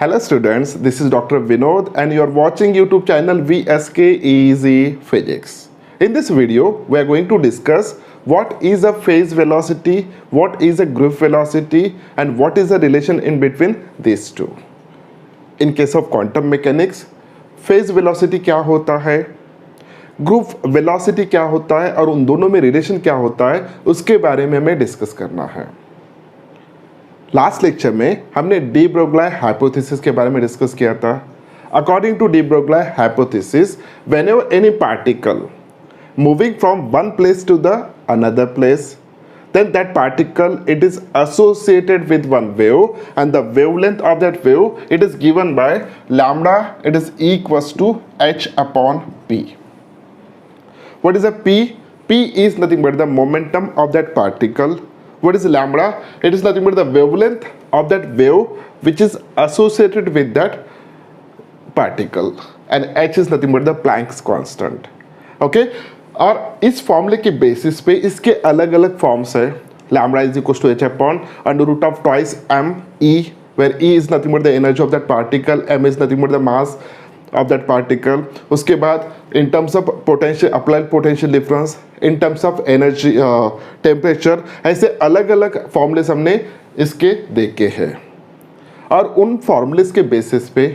Hello students, this is Dr. Vinod and you are watching YouTube channel VSK Easy Physics. In this video, we are going to discuss what is a phase velocity, what is a group velocity and what is the relation in between these two. In case of quantum mechanics, phase velocity क्या होता है, group velocity क्या होता है और उन दोनों में रिलेशन क्या होता है उसके बारे में हमें डिस्कस करना है। लास्ट लेक्चर में हमने डी ब्रोगली हाइपोथेसिस के बारे में डिस्कस किया था। According to de Broglie hypothesis, whenever any particle moving from one place to the another place, then that particle it is associated with one wave and the wavelength of that wave it is given by lambda, it is equals to h upon p. What is a p? P is nothing but the momentum of that particle. What is lambda? It is nothing but the wavelength of that wave which is associated with that particle, and h is nothing but the Planck's constant. Okay, और इस फॉर्मूले के basis पे इसके अलग अलग forms है। Lambda is equal to h upon under root of twice m e, where e is nothing but the energy of that particle, m is nothing but the mass of that particle. उसके बाद in terms of potential applied potential difference, in terms of energy temperature, ऐसे अलग अलग formulas हमने इसके देखे हैं। और उन फॉर्मूलेस के बेसिस पे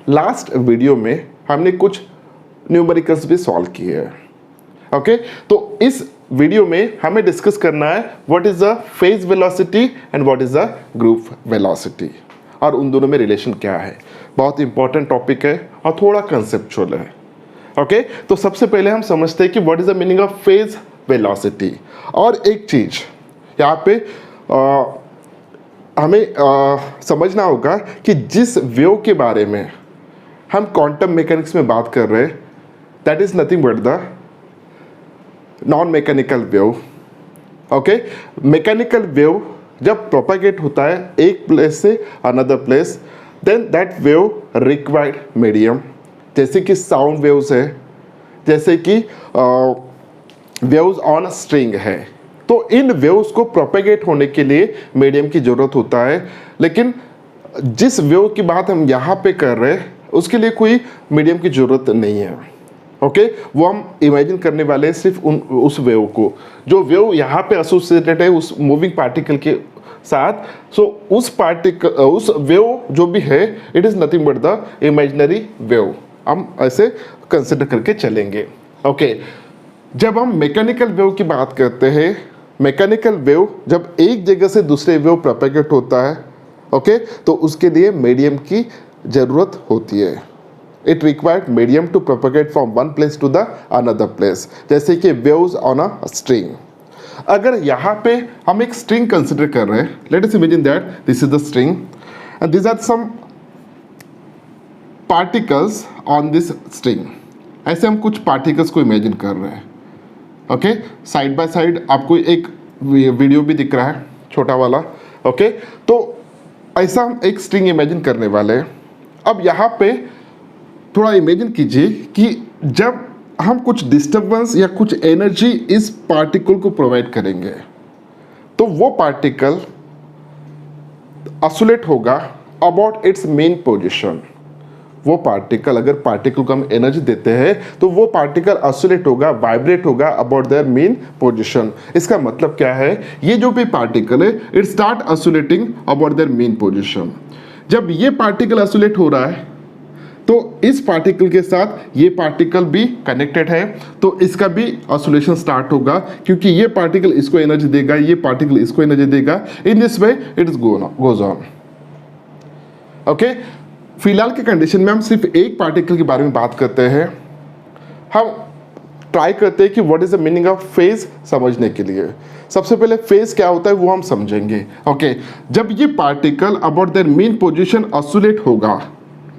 लास्ट वीडियो में हमने कुछ न्यूमेरिकल्स भी सॉल्व किए हैं। ओके, तो इस वीडियो में हमें डिस्कस करना है what is the phase velocity and what is the group velocity और उन दोनों में रिलेशन क्या है। बहुत इंपॉर्टेंट टॉपिक है और थोड़ा कंसेप्चुअल है। ओके, तो सबसे पहले हम समझते हैं कि what is the meaning of phase velocity. और एक चीज यहाँ पे हमें समझना होगा कि जिस वेव के बारे में हम क्वांटम मैकेनिक्स में बात कर रहे हैं that is nothing but the non mechanical wave. Okay, mechanical wave जब प्रोपागेट होता है एक प्लेस से another place, then that wave required medium, जैसे कि साउंड वेव्स है, जैसे कि वेव्स ऑन स्ट्रिंग है। तो इन वेव्स को प्रोपेगेट होने के लिए मीडियम की ज़रूरत होता है, लेकिन जिस वेव की बात हम यहाँ पे कर रहे हैं उसके लिए कोई मीडियम की ज़रूरत नहीं है। ओके, वो हम इमेजिन करने वाले हैं सिर्फ उस वेव को, जो वेव यहाँ पे एसोसिएटेड है उस मूविंग पार्टिकल के साथ। सो उस वेव जो भी है it is nothing but the imaginary wave, हम ऐसे कंसिडर करके चलेंगे। ओके, जब हम मैकेनिकल वेव की बात करते हैं, मैकेनिकल वेव जब एक जगह से दूसरे वेव प्रोपेगेट होता है, ओके, तो उसके लिए मीडियम की ज़रूरत होती है। It required medium to propagate from one place to the another place, जैसे कि वेव्स ऑन अ स्ट्रिंग। अगर यहाँ पे हम एक स्ट्रिंग कंसिडर कर रहे हैं, let us imagine that this is the string and this are some particles on this string. ऐसे हम कुछ पार्टिकल्स को इमेजिन कर रहे हैं। ओके, साइड बाय साइड आपको एक वीडियो भी दिख रहा है छोटा वाला। ओके, तो ऐसा हम एक स्ट्रिंग इमेजिन करने वाले हैं। अब यहाँ पे थोड़ा इमेजिन कीजिए कि जब हम कुछ डिस्टर्बेंस या कुछ एनर्जी इस पार्टिकल को प्रोवाइड करेंगे तो वो पार्टिकल ऑसिलेट होगा अबाउट इट्स मेन पोजीशन। वो पार्टिकल, अगर पार्टिकल को हम एनर्जी देते हैं तो वो पार्टिकल ऑसिलेट होगा, वाइब्रेट होगा अबाउट देयर मेन पोजीशन। इसका मतलब क्या है, ये जो भी पार्टिकल है it start oscillating about their main position. जब ये पार्टिकल ऑसिलेट हो रहा है तो इस पार्टिकल के साथ ये पार्टिकल भी कनेक्टेड है, तो इसका भी ऑसिलेशन स्टार्ट होगा, क्योंकि ये पार्टिकल इसको एनर्जी देगा, ये पार्टिकल इसको एनर्जी देगा। इन this way it is goes on. Okay, फिलहाल के कंडीशन में हम सिर्फ एक पार्टिकल के बारे में बात करते हैं। हम ट्राई करते हैं कि what is the meaning of phase समझने के लिए। सबसे पहले फेज क्या होता है वो हम समझेंगे। ओके, जब ये particle about their main position oscillate होगा,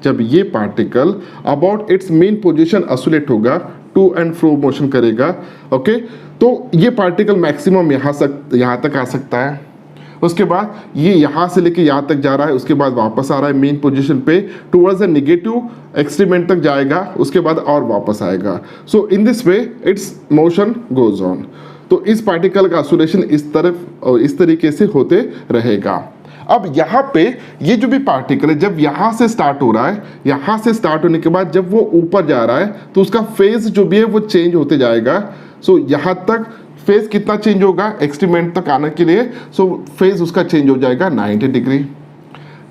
जब ये particle about it's main position oscillate होगा, टू एंड फ्रो मोशन करेगा। ओके, तो ये पार्टिकल मैक्सिमम यहाँ तक आ सकता है, उसके बाद ये यहाँ से लेके यहाँ तक जा रहा है, उसके बाद वापस आ रहा है मेन पोजीशन पे, टूवर्ड्स द नेगेटिव एक्सट्रीमेंट तक जाएगा, उसके बाद और वापस आएगा। So in this way its motion goes on. तो इस पार्टिकल का ऑसिलेशन इस तरीके से होते रहेगा। अब यहाँ पे ये जो भी पार्टिकल है जब यहाँ से स्टार्ट हो रहा है, यहाँ से स्टार्ट होने के बाद जब वो ऊपर जा रहा है तो उसका फेज जो भी है वो चेंज होते जाएगा। सो यहाँ तक फेज कितना चेंज होगा एक्सट्रीमेंट तक आने के लिए, सो फेज उसका चेंज हो जाएगा 90 डिग्री।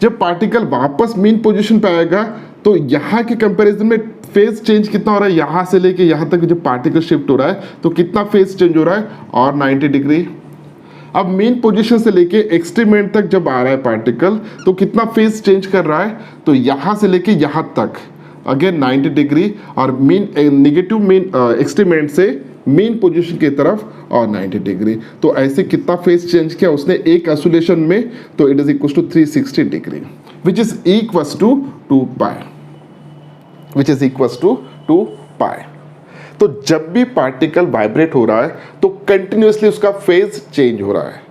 जब पार्टिकल वापस मीन पोजीशन पे आएगा तो यहाँ के कंपैरिजन में फेज चेंज कितना हो रहा है, यहाँ से लेके यहाँ तक जब पार्टिकल शिफ्ट हो रहा है तो कितना फेज चेंज हो रहा है और 90 डिग्री। अब मेन पोजीशन से लेके एक्सट्रीम एंड तक जब आ रहा है पार्टिकल तो कितना फेज चेंज कर रहा है, तो यहाँ से लेके यहाँ तक अगेन 90 डिग्री और mean negative mean extreme and से मेन पोजीशन की तरफ और 90 डिग्री। तो ऐसे कितना फेज चेंज किया उसने एक आइसोलेशन में, तो it is equal to 360 degree which is equals to 2 pi, which is equals to 2 pi. तो जब भी पार्टिकल वाइब्रेट हो रहा है तो कंटिन्यूसली उसका फेज चेंज हो रहा है।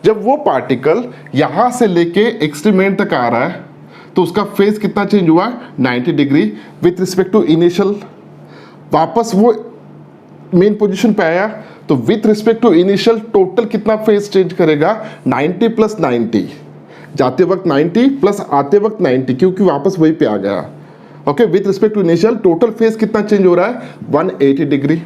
जब वो पार्टिकल यहां से लेके एक्सट्रीम एंड तक आ रहा है तो उसका फेज कितना चेंज हुआ, 90 degree with respect to initial. वापस वो मेन पोजीशन पे आया तो with respect to initial total कितना फेज चेंज करेगा, 90 प्लस 90, जाते वक्त 90 प्लस आते वक्त 90, क्योंकि वापस वही पे आ गया। Okay, with respect to initial total phase कितना चेंज हो रहा है, 180 डिग्री।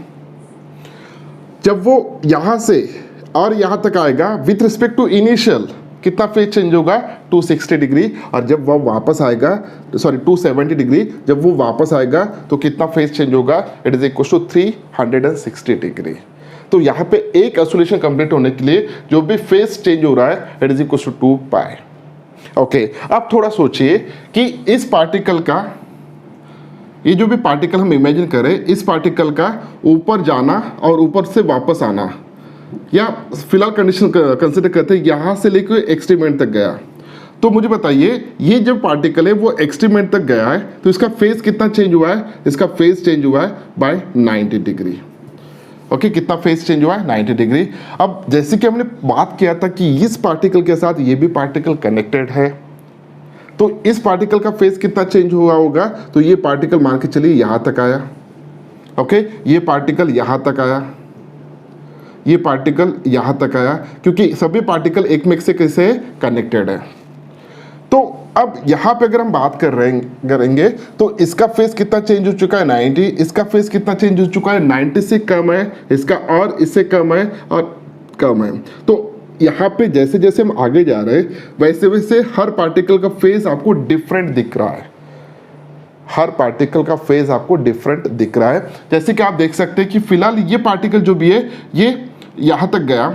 जब वो यहां से और यहां तक आएगा विथ रिस्पेक्ट टू इनिशियल कितना फेज चेंज होगा, 260 डिग्री। और जब वो वापस आएगा, सॉरी 270 डिग्री, जब वो वापस आएगा तो कितना फेज चेंज होगा, it is equal to 360 degree. तो यहाँ पे एक आइसोलेशन कंप्लीट होने के लिए जो भी फेज चेंज हो रहा है it is equal to 2 pi. Okay, अब थोड़ा सोचिए कि इस पार्टिकल का, ये जो भी पार्टिकल हम इमेजिन करें, इस पार्टिकल का ऊपर जाना और ऊपर से वापस आना, या फिलहाल कंडीशन कंसिडर करते हैं यहाँ से लेकर एक्सट्रीम एंड तक गया, तो मुझे बताइए ये जो पार्टिकल है वो एक्सट्रीम एंड तक गया है तो इसका फेज कितना चेंज हुआ है, इसका फेज चेंज हुआ है बाय 90 डिग्री। ओके, कितना फेज चेंज हुआ है, 90 डिग्री। अब जैसे कि हमने बात किया था कि इस पार्टिकल के साथ ये भी पार्टिकल कनेक्टेड है, तो इस पार्टिकल का फेज कितना चेंज हुआ होगा, तो ये पार्टिकल मान के चलिए यहां तक आया। ओके, ये पार्टिकल यहां तक आया, ये पार्टिकल यहां तक आया, क्योंकि सभी पार्टिकल एक में से कैसे कनेक्टेड है। तो अब यहां पे अगर हम बात करेंगे तो इसका फेज कितना चेंज हो चुका है, 90। इसका फेज कितना चेंज हो चुका है, 90 से कम है, इसका और इससे कम है और कम है। तो यहाँ पे जैसे जैसे हम आगे जा रहे हैं वैसे वैसे हर पार्टिकल का फेज आपको डिफरेंट दिख रहा है, हर पार्टिकल का फेज आपको डिफरेंट दिख रहा है। जैसे कि आप देख सकते हैं कि फिलहाल ये पार्टिकल जो भी है ये यहाँ तक गया,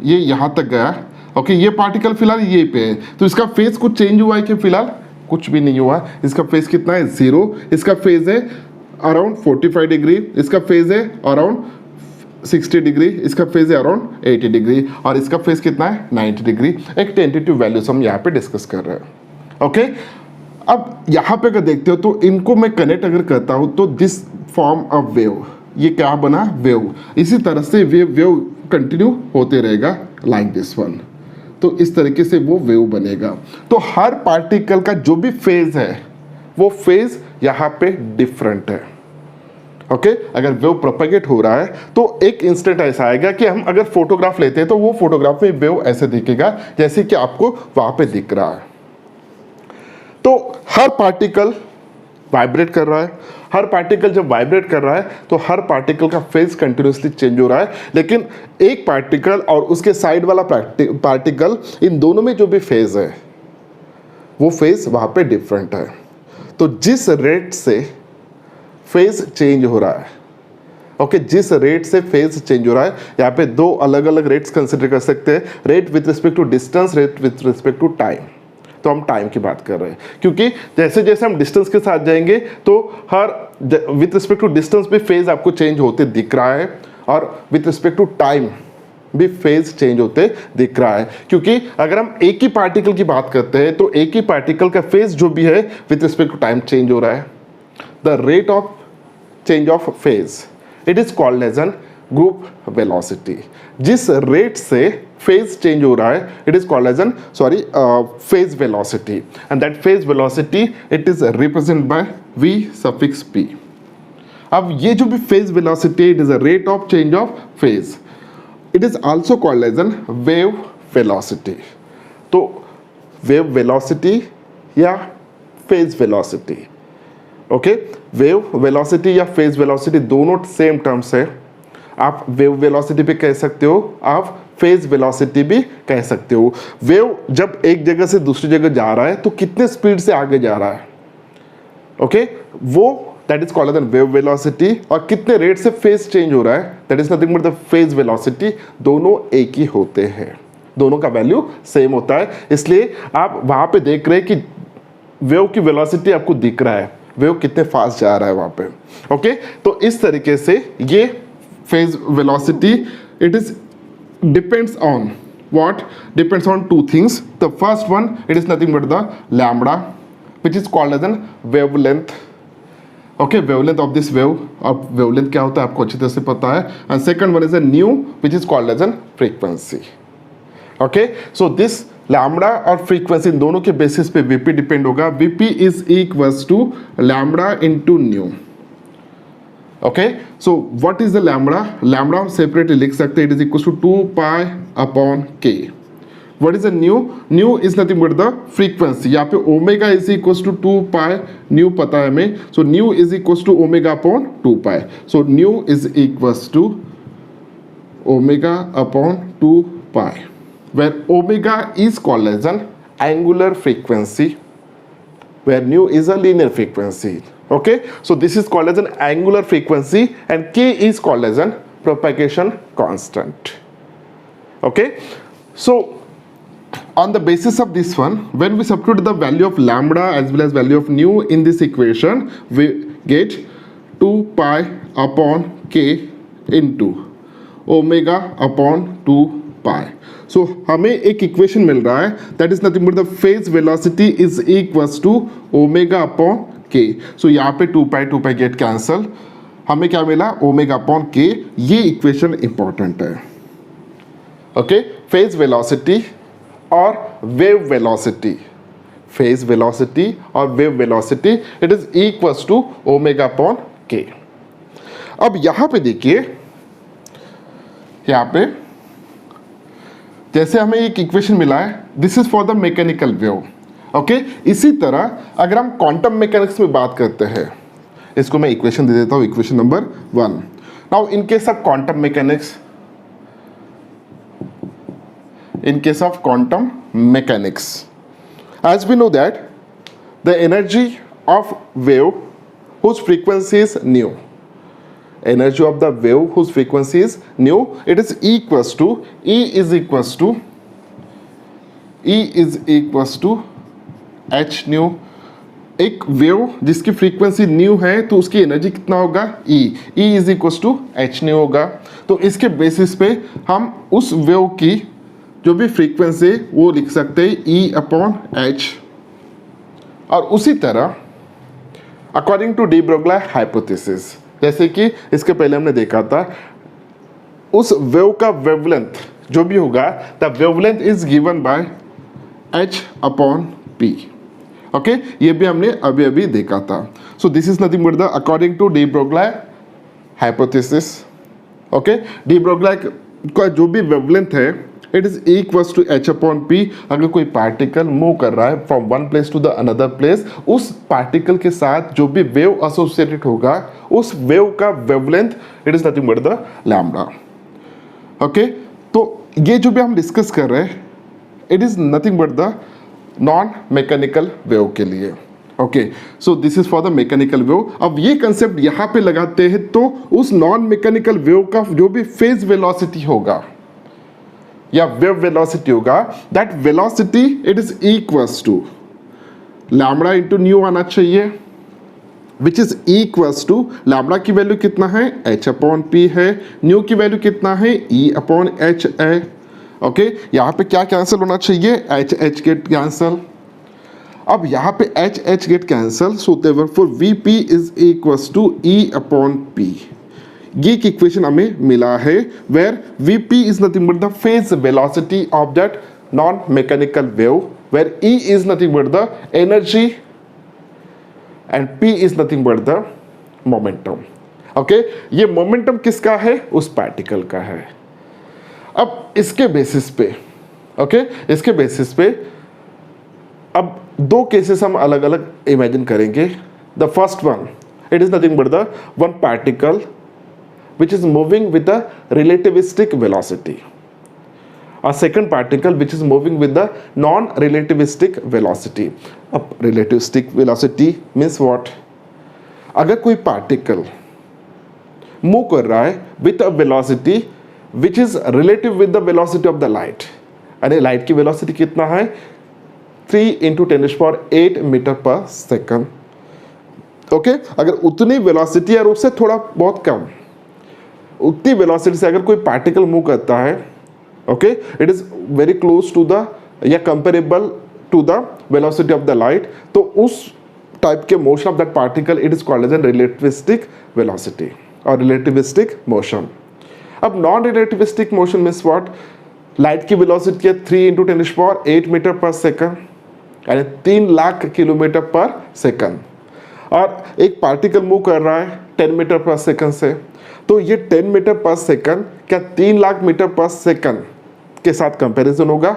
ये यहाँ तक गया। ओके, ये पार्टिकल फिलहाल ये पे है, तो इसका फेज कुछ चेंज हुआ है कि फिलहाल कुछ भी नहीं हुआ। इसका फेज कितना है, 0। इसका फेज है अराउंड 45 डिग्री, इसका फेज है अराउंड 60 डिग्री, इसका फेज है अराउंड 80 डिग्री और इसका फेज कितना है, 90 डिग्री। एक टेंटेटिव वैल्यूज हम यहाँ पे डिस्कस कर रहे हैं। ओके, अब यहाँ पे अगर देखते हो तो इनको मैं कनेक्ट अगर करता हूँ तो दिस फॉर्म ऑफ वेव, ये क्या बना, वेव। इसी तरह से वेव कंटिन्यू होते रहेगा लाइक दिस वन, तो इस तरीके से वो वेव बनेगा। तो हर पार्टिकल का जो भी फेज है वो फेज यहाँ पे डिफरेंट है। ओके, अगर वेव प्रोपेगेट हो रहा है तो एक इंस्टेंट ऐसा आएगा कि हम अगर फोटोग्राफ लेते हैं तो वो फोटोग्राफ में वेव ऐसे दिखेगा जैसे कि आपको वहां पे दिख रहा है। तो हर पार्टिकल वाइब्रेट कर रहा है, हर पार्टिकल जब वाइब्रेट कर रहा है तो हर पार्टिकल का फेज कंटिन्यूसली चेंज हो रहा है, लेकिन एक पार्टिकल और उसके साइड वाला पार्टिकल, इन दोनों में जो भी फेज है वो फेज वहां पे डिफरेंट है। तो जिस रेट से फेज चेंज हो रहा है, ओके, जिस रेट से फेज चेंज हो रहा है, यहाँ पे दो अलग अलग रेट्स कंसिडर कर सकते हैं, rate with respect to distance, rate with respect to time. तो हम टाइम की बात कर रहे हैं क्योंकि जैसे जैसे हम डिस्टेंस के साथ जाएंगे तो हर विथ रिस्पेक्ट टू डिस्टेंस भी फेज आपको चेंज होते दिख रहा है और विथ रिस्पेक्ट टू टाइम भी फेज चेंज होते दिख रहा है। क्योंकि अगर हम एक ही पार्टिकल की बात करते हैं तो एक ही पार्टिकल का फेज जो भी है with respect to time change हो रहा है। The rate of change of phase, it is called as an group velocity. जिस रेट से फेज चेंज हो रहा है it is called as an phase velocity, and that phase velocity it is represent by v suffix p। अब ये जो भी phase velocity, it is a rate of change of phase, it is also called as an wave velocity. तो wave velocity या phase velocity. Okay, wave velocity या phase velocity दोनों same terms है। आप वेव वेलोसिटी भी कह सकते हो, आप फेज वेलोसिटी भी कह सकते हो। वेव जब एक जगह से दूसरी जगह जा रहा है तो कितने स्पीड से आगे जा रहा है, ओके, वो that is called as wave velocity. और कितने रेट से फेज चेंज हो रहा है, that is nothing but the phase velocity. दोनों एक ही होते हैं, दोनों का वैल्यू सेम होता है। इसलिए आप वहां पे देख रहे हैं कि वेव की वेलोसिटी आपको दिख रहा है, वेव कितने फास्ट जा रहा है वहां पे। ओके, तो इस तरीके से ये phase velocity, it is depends on what? Depends on two things. The first one, it is nothing but the lambda, which is called as an wavelength. Okay, wavelength of this wave. अब wavelength क्या होता है आपको अच्छी तरह से पता है. And second one is a nu, which is called as an frequency. Okay, so this lambda और frequency इन दोनों के बेसिस पे Vp डिपेंड होगा. Vp is equals to lambda into nu. Okay, so what is the lambda? Lambda हम separately लिख सकते हैं, it is equal to 2 pi upon k. What is the nu? Nu is nothing but the frequency. यहाँ पे omega is equal to 2 pi, nu पता है हमें, so nu is equal to omega upon 2 pi. So nu is equal to omega upon 2 pi, where omega is called as an angular frequency, where nu is a linear frequency. Okay, so this is called as an angular frequency and k is called as an propagation constant. Okay, so on the basis of this one, when we substitute the value of lambda as well as value of nu in this equation, we get 2 pi upon k into omega upon 2 pi. So हमें एक equation मिल रहा है, that is nothing but the phase velocity is equals to omega upon k. So यहाँ पे 2 pi get cancel, हमें क्या मिला? Omega upon k. ये इक्वेशन इंपॉर्टेंट है। ओके, फेज वेलोसिटी और वेव वेलोसिटी, फेज वेलोसिटी और wave velocity, it is equals to omega upon k. अब यहाँ पे देखिए, यहाँ पे जैसे हमें एक इक्वेशन मिला है, this is for the mechanical wave. Okay, इसी तरह अगर हम क्वांटम मैकेनिक्स में बात करते हैं, इसको मैं इक्वेशन दे देता हूं, equation number 1। Now in case of quantum mechanics, in case of quantum mechanics, as we know that the energy of wave whose frequency is nu, energy of the wave whose frequency is nu, it is equals to E is equals to h nu। एक wave जिसकी frequency nu है तो उसकी energy कितना होगा? E is equals to h nu होगा। तो इसके बेसिस पे हम उस वेव की जो भी फ्रीक्वेंसी वो लिख सकते हैं E अपॉन एच। और उसी तरह according to de Broglie hypothesis, जैसे कि इसके पहले हमने देखा था, उस वेव का वेवलेंथ जो भी होगा, the wavelength is given by h upon p। Okay, ये भी हमने अभी अभी देखा था। So this is nothing but the according to de Broglie hypothesis. Okay, de Broglie का जो भी वेवलेंथ है, it is equals to h upon p। अगर कोई पार्टिकल मूव कर रहा है from one place to the another place, उस पार्टिकल के साथ जो भी वेव एसोसिएटेड होगा, उस वेव का wavelength it is nothing but the lambda. Okay, तो ये जो भी हम डिस्कस कर रहे हैं, it is nothing but the non mechanical wave के लिए। Okay, so this is for the mechanical wave. अब ये कंसेप्ट यहाँ पे लगाते हैं तो उस नॉन मैकेनिकल वेव का जो भी फेज वेलोसिटी होगा या वेव वेलोसिटी होगा, that velocity it is equals to lambda into nu आना चाहिए, विच इज इक्वल्स टू लैम्डा की वैल्यू कितना है? h अपॉन p है। न्यू की वैल्यू कितना है? E अपॉन h है। ओके, यहाँ पे क्या कैंसिल होना चाहिए? h get cancel. अब यहाँ पे h get cancel, so therefore Vp is equals to E upon p। ये इक्वेशन हमें मिला है, where Vp is nothing but the phase velocity of that non mechanical wave, where E is nothing but the energy and P is nothing but the momentum. Okay, ये momentum किसका है? उस particle का है। अब इसके बेसिस पे, okay, इसके बेसिस पे अब दो केसेस हम अलग अलग इमेजिन करेंगे. The first one, it is nothing but the one particle which is moving with a relativistic velocity. A second particle which is moving with the non-relativistic velocity. अब relativistic velocity means what? अगर कोई particle move कर रहा है with a velocity which is relative with the velocity of the light, यानी light की velocity कितना है 3 × 10⁸ मीटर पर सेकंड. ओके, अगर उतनी वेलोसिटी और उससे थोड़ा बहुत कम, उतनी वेलोसिटी से अगर कोई पार्टिकल मूव करता है, okay, it is very close to the या comparable to the velocity of the light, तो उस टाइप के motion of that particle it is called as an relativistic velocity और रिलेटिविस्टिक मोशन. अब non relativistic motion means what? Light की velocity है 3 × 10⁸ metre पर second, यानी 3 लाख किलोमीटर पर सेकंड, और एक पार्टिकल मूव कर रहा है 10 मीटर पर सेकंड से, तो ये 10 मीटर पर सेकंड क्या 3 लाख मीटर पर सेकंड के साथ कंपैरिजन होगा?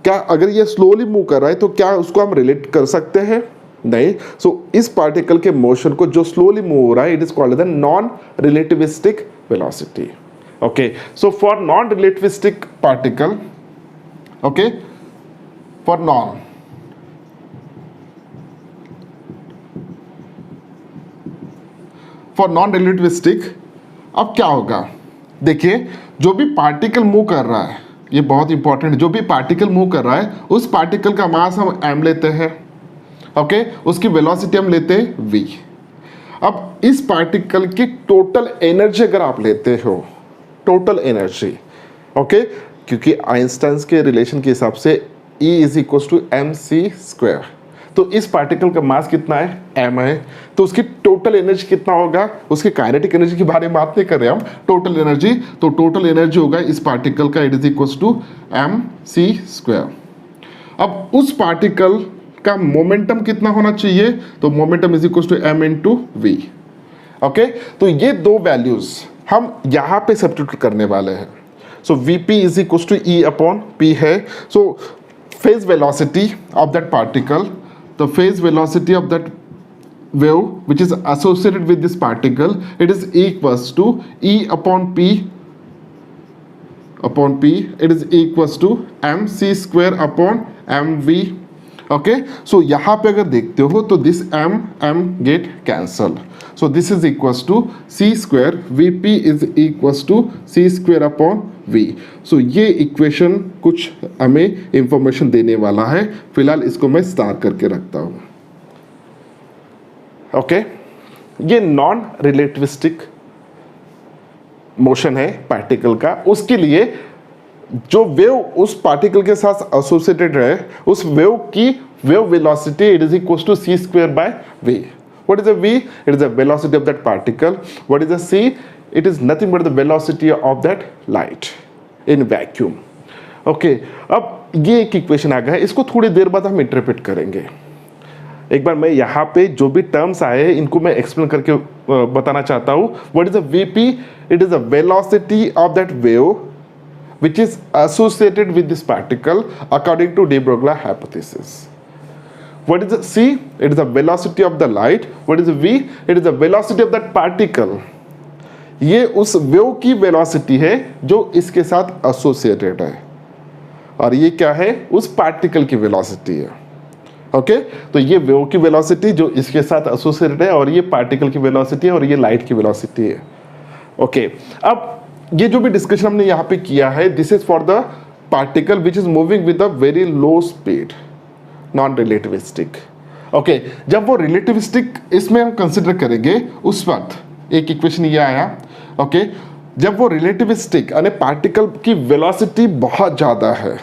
क्या अगर ये स्लोली मूव कर रहा है तो क्या उसको हम रिलेट कर सकते हैं? नहीं. सो इस पार्टिकल के मोशन को जो स्लोली मूव हो रहा है it is called as non relativistic velocity. Okay, so for non relativistic particle, okay, for non relativistic अब क्या होगा? देखिए, जो भी पार्टिकल मूव कर रहा है, ये बहुत इंपॉर्टेंट है, जो भी पार्टिकल मूव कर रहा है उस पार्टिकल का मास हम m लेते हैं, ओके, उसकी वेलोसिटी हम लेते हैं v. अब इस पार्टिकल की टोटल एनर्जी अगर आप लेते हो, टोटल एनर्जी, ओके, क्योंकि आइंस्टाइन के रिलेशन के हिसाब से E = mc², तो इस पार्टिकल का मास कितना है? m है, तो उसकी टोटल एनर्जी कितना होगा? उसकी काइनेटिक एनर्जी के बारे में बात नहीं कर रहे हम, टोटल एनर्जी. तो टोटल एनर्जी होगा इस पार्टिकल का, it is equals to mc². अब उस पार्टिकल का मोमेंटम कितना होना चाहिए? तो momentum is equals to m × v. Okay, तो ये दो वैल्यूज हम यहाँ पे सब्स्टिट्यूट करने वाले हैं. So Vp is equals to E/P है. So phase velocity of that particle, the phase velocity of that wave which is associated with this particle, it is equals to E/P upon P, it is equals to mc² upon mv. Okay, so यहाँ पे अगर देखते हो तो this m get cancel, so this is equals to c², Vp is equals to c² upon v. So ये equation कुछ हमें information देने वाला है. फिलहाल इसको मैं स्टार करके रखता हूँ. ओके, ये नॉन रिलेटिविस्टिक मोशन है पार्टिकल का, उसके लिए जो वेव उस पार्टिकल के साथ एसोसिएटेड है, उस वेव की wave velocity it is equals to c²/v. What is the v? It is the velocity of that particle. What is the c? It is nothing but the velocity of that light in vacuum. Okay, अब ये एक equation आ गया है, इसको थोड़ी देर बाद हम interpret करेंगे. एक बार मैं यहाँ पे जो भी टर्म्स आए इनको मैं एक्सप्लेन करके बताना चाहता हूँ. What is the Vp? It is the velocity of that wave which is associated with this particle according to de Broglie hypothesis. What is the c? It is the velocity of the light. What is the v? It is the velocity of that particle. ये उस wave की velocity है जो इसके साथ associated है, और ये क्या है? उस पार्टिकल की वेलोसिटी है. ओके, तो ये वेव की वेलोसिटी जो इसके साथ एसोसिएटेड है, और ये पार्टिकल की वेलोसिटी है, और ये लाइट की वेलोसिटी है. ओके, अब ये जो भी डिस्कशन हमने यहाँ पे किया है, this is for the particle which is moving with a very low speed, non relativistic. Okay, जब वो रिलेटिविस्टिक इसमें हम कंसिडर करेंगे उस वक्त एक इक्वेशन ये आया. ओके, जब वो रिलेटिविस्टिक यानी पार्टिकल की वेलोसिटी बहुत ज़्यादा है,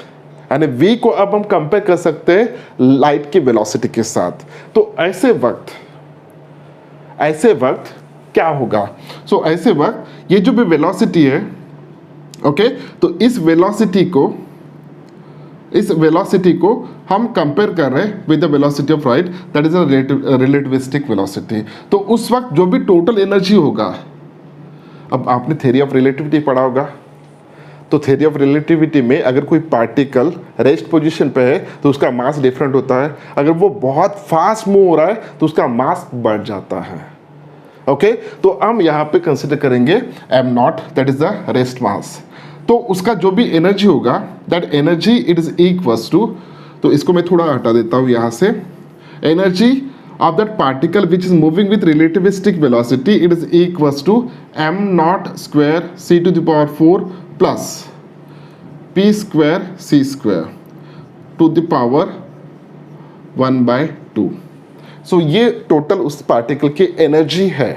यानी v को अब हम कंपेयर कर सकते हैं लाइट की वेलोसिटी के साथ, तो ऐसे वक्त क्या होगा? सो ऐसे वक्त ये जो भी वेलोसिटी है, ओके, तो इस वेलोसिटी को हम कंपेयर कर रहे हैं with the velocity of light, that is a relativistic velocity. तो उस वक्त जो भी टोटल एनर्जी होगा, अब आपने थ्योरी ऑफ रिलेटिविटी पढ़ा होगा, तो थ्योरी ऑफ रिलेटिविटी में अगर कोई पार्टिकल रेस्ट पोजीशन पे है तो उसका मास डिफरेंट होता है, अगर वो बहुत फास्ट मूव हो रहा है तो उसका मास बढ़ जाता है। ओके, तो हम यहाँ पे कंसिडर करेंगे m not, that is the rest mass. तो उसका जो भी एनर्जी होगा, that energy it is equals to, तो इसको मैं थोड़ा हटा देता हूँ यहाँ से, energy of that particle which is moving with relativistic velocity, it is equals to m naught square c to the power 4 plus p square c square to the power 1 by 2। so ये total उस particle की energy है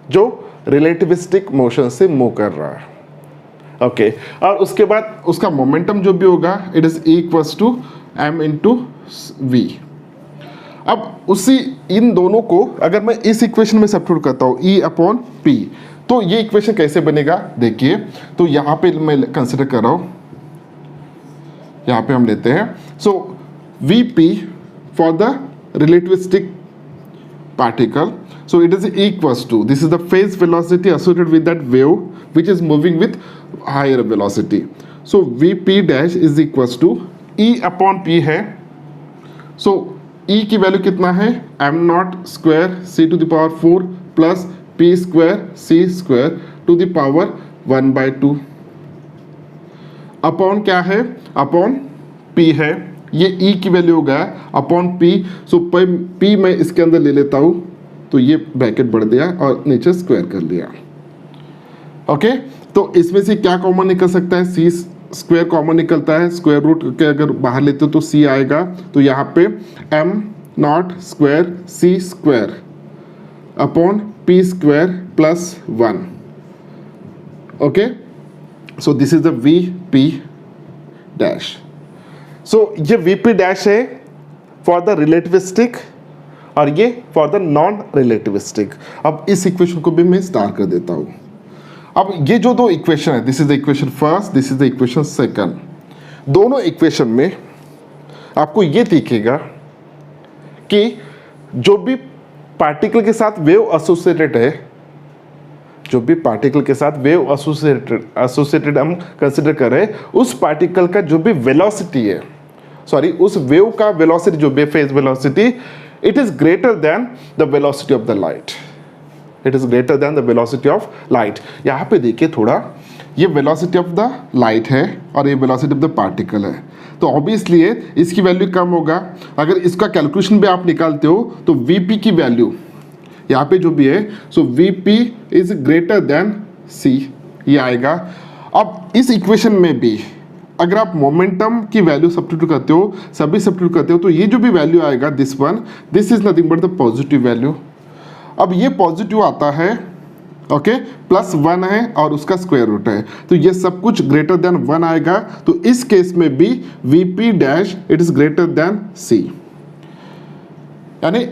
जो relativistic motion से move कर रहा है। Okay, और उसके बाद उसका मोमेंटम जो भी होगा it is equals to m into v. अब उसी इन दोनों को अगर मैं इस इक्वेशन में सब्स्टिट्यूट करता हूँ E अपॉन P, तो ये इक्वेशन कैसे बनेगा देखिए। तो यहाँ पे मैं कंसिडर कर रहा हूँ, यहाँ पे हम लेते हैं so Vp for the relativistic particle, so it is equals to, this is the phase velocity associated with that wave which is moving with higher velocity, so Vp dash is equals to E upon P है। so E की value कितना है, m not square c to the power 4 plus p square c square to the power 1 by 2 upon क्या है, upon p है, ये E की value हो गया अपॉन p। सो p मैं इसके अंदर ले लेता हूँ, तो ये ब्रैकेट बढ़ दिया और नीचे स्क्वायर कर लिया। ओके, तो इसमें से क्या कॉमन निकल सकता है, c स्क्वायर कॉमन निकलता है, स्क्वायर रूट के अगर बाहर लेते हो तो c आएगा, तो यहाँ पे m not square c square upon p square plus 1। Okay, so this is the Vp dash. So ये Vp डैश है फॉर द रिलेटिविस्टिक और ये फॉर द नॉन रिलेटिविस्टिक। अब इस इक्वेशन को भी मैं स्टार कर देता हूँ। अब ये जो दो इक्वेशन है, this is the equation first, this is the equation second, दोनों इक्वेशन में आपको ये दिखेगा कि जो भी पार्टिकल के साथ वेव एसोसिएटेड है, जो भी पार्टिकल के साथ वेव एसोसिएटेड हम कंसिडर कर रहे हैं, उस पार्टिकल का जो भी वेलोसिटी है, सॉरी उस वेव का वेलोसिटी जो भी phase velocity, it is greater than the velocity of the light, it is greater than the velocity of light. यहाँ पे देखिए थोड़ा, ये वेलोसिटी ऑफ द लाइट है और ये वेलोसिटी ऑफ द पार्टिकल है, तो ऑब्वियसली इसकी वैल्यू कम होगा। अगर इसका कैलकुलेशन भी आप निकालते हो तो Vp की वैल्यू यहाँ पे जो भी है, सो Vp is greater than C, ये आएगा। अब इस इक्वेशन में भी अगर आप मोमेंटम की वैल्यू सब्स्टिट्यूट करते हो, सभी सब्स्टिट्यूट करते हो, तो ये जो भी वैल्यू आएगा this one, this is nothing but the positive value. अब ये पॉजिटिव आता है, ओके, प्लस 1 है और उसका स्क्वायर रूट है, तो ये सब कुछ ग्रेटर देन 1 आएगा। तो इस केस में भी Vp dash it is greater than C, यानी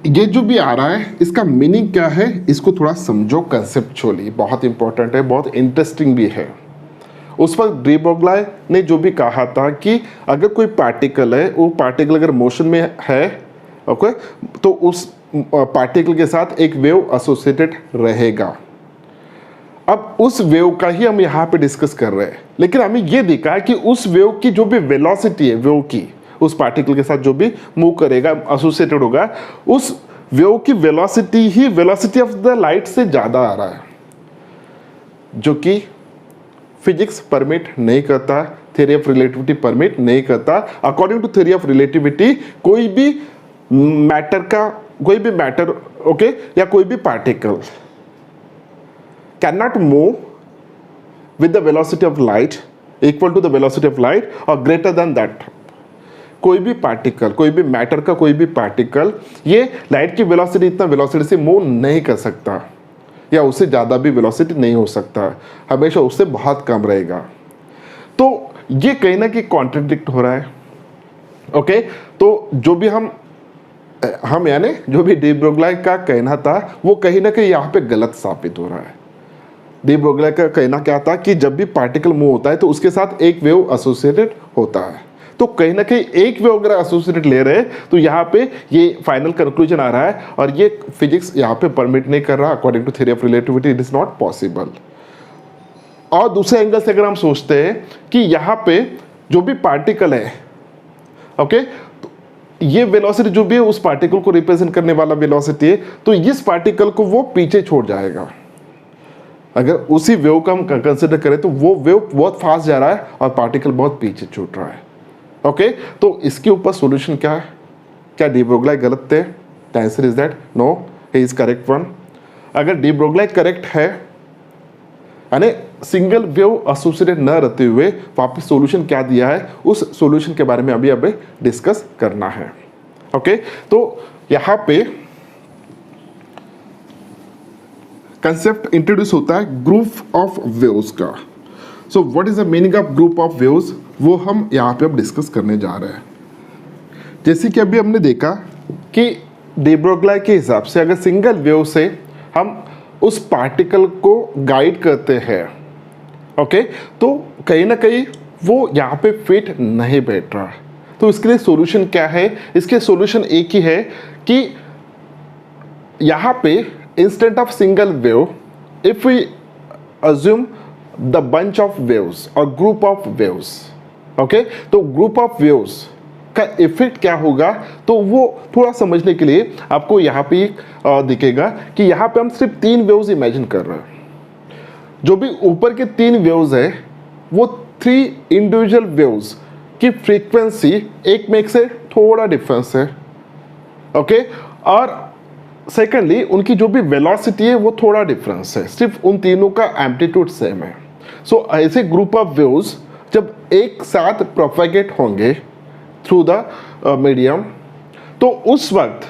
ये जो भी आ रहा है इसका मीनिंग क्या है, इसको थोड़ा समझो कंसेप्चुअली, बहुत इंपॉर्टेंट है, बहुत इंटरेस्टिंग भी है। उस पर डी ब्रोगली ने जो भी कहा था कि अगर कोई पार्टिकल है, वो पार्टिकल अगर मोशन में है, ओके, तो उस पार्टिकल के साथ एक वेव एसोसिएटेड रहेगा। अब उस वेव का ही हम यहाँ पे डिस्कस कर रहे हैं, लेकिन हमें ये देखा है कि उस वेव की जो भी वेलोसिटी है, वेव की उस पार्टिकल के साथ जो भी मूव करेगा, एसोसिएटेड होगा, उस वेव की velocity he velocity of the light से ज़्यादा आ रहा है, जो कि फिजिक्स परमिट नहीं करता, थ्योरी ऑफ रिलेटिविटी परमिट नहीं करता। According to theory of relativity कोई भी मैटर ओके, या कोई भी particle can not move with the velocity of light equal to the velocity of light और ग्रेटर देन दैट। कोई भी पार्टिकल, कोई भी मैटर का कोई भी पार्टिकल ये लाइट की वेलोसिटी इतना वेलोसिटी से मूव नहीं कर सकता, या उससे ज़्यादा भी वेलोसिटी नहीं हो सकता, हमेशा उससे बहुत कम रहेगा। तो ये कहीं ना कहीं कॉन्ट्रडिक्ट हो रहा है। ओके, तो जो भी हम यानी जो भी डी ब्रोगली का कहना था वो कहीं ना कहीं यहाँ पे गलत साबित हो रहा है। डी ब्रोगली का कहना क्या था कि जब भी पार्टिकल मूव होता है तो उसके साथ एक वेव एसोसिएटेड होता है, तो कहीं ना कहीं एक वेव अगर एसोसिएटेड ले रहे हैं तो यहाँ पे ये फाइनल कंक्लूजन आ रहा है, और ये फिजिक्स यहाँ पे परमिट नहीं कर रहा। According to theory of relativity it is not possible. और दूसरे एंगल से अगर हम सोचते हैं कि यहाँ पे जो भी पार्टिकल है, ओके, तो ये वेलोसिटी जो भी है उस पार्टिकल को रिप्रेजेंट करने वाला वेलोसिटी है, तो इस पार्टिकल को वो पीछे छोड़ जाएगा। अगर उसी वेव का हम कंसिडर करें तो वो वेव बहुत फास्ट जा रहा है और पार्टिकल बहुत पीछे छूट रहा है। ओके, तो इसके ऊपर सॉल्यूशन क्या है? क्या डी ब्रोगली गलत थे? The answer is that no, he is correct one. अगर डी ब्रोगली करेक्ट है, यानी सिंगल वेव एसोसिएटेड न रहते हुए वापस सॉल्यूशन क्या दिया है, उस सॉल्यूशन के बारे में अभी डिस्कस करना है। ओके, तो यहाँ पे कंसेप्ट इंट्रोड्यूस होता है ग्रुप ऑफ वेव्स का। सो what is the meaning of group of waves, वो हम यहाँ पे अब डिस्कस करने जा रहे हैं। जैसे कि अभी हमने देखा कि डी ब्रोगली के हिसाब से अगर सिंगल वेव से हम उस पार्टिकल को गाइड करते हैं, ओके, तो कहीं ना कहीं वो यहाँ पे फिट नहीं बैठ रहा। तो इसके लिए सॉल्यूशन क्या है? इसके सॉल्यूशन एक ही है कि यहाँ पे instant of single wave, if we assume the bunch of waves और ग्रुप ऑफ वेव्स, ओके, तो ग्रुप ऑफ वेव्स का इफेक्ट क्या होगा, तो वो थोड़ा समझने के लिए आपको यहाँ पे दिखेगा कि यहाँ पे हम सिर्फ 3 वेव्स इमेजिन कर रहे हैं। जो भी ऊपर के 3 वेव्स है वो 3 इंडिविजुअल वेव्स की फ्रीक्वेंसी एक में एक से थोड़ा डिफरेंस है, ओके, और सेकेंडली उनकी जो भी वेलोसिटी है वो थोड़ा डिफरेंस है, सिर्फ उन तीनों का एम्पलीट्यूड सेम है। सो ऐसे ग्रुप ऑफ वेव्स जब एक साथ प्रोपेगेट होंगे थ्रू द मीडियम, तो उस वक्त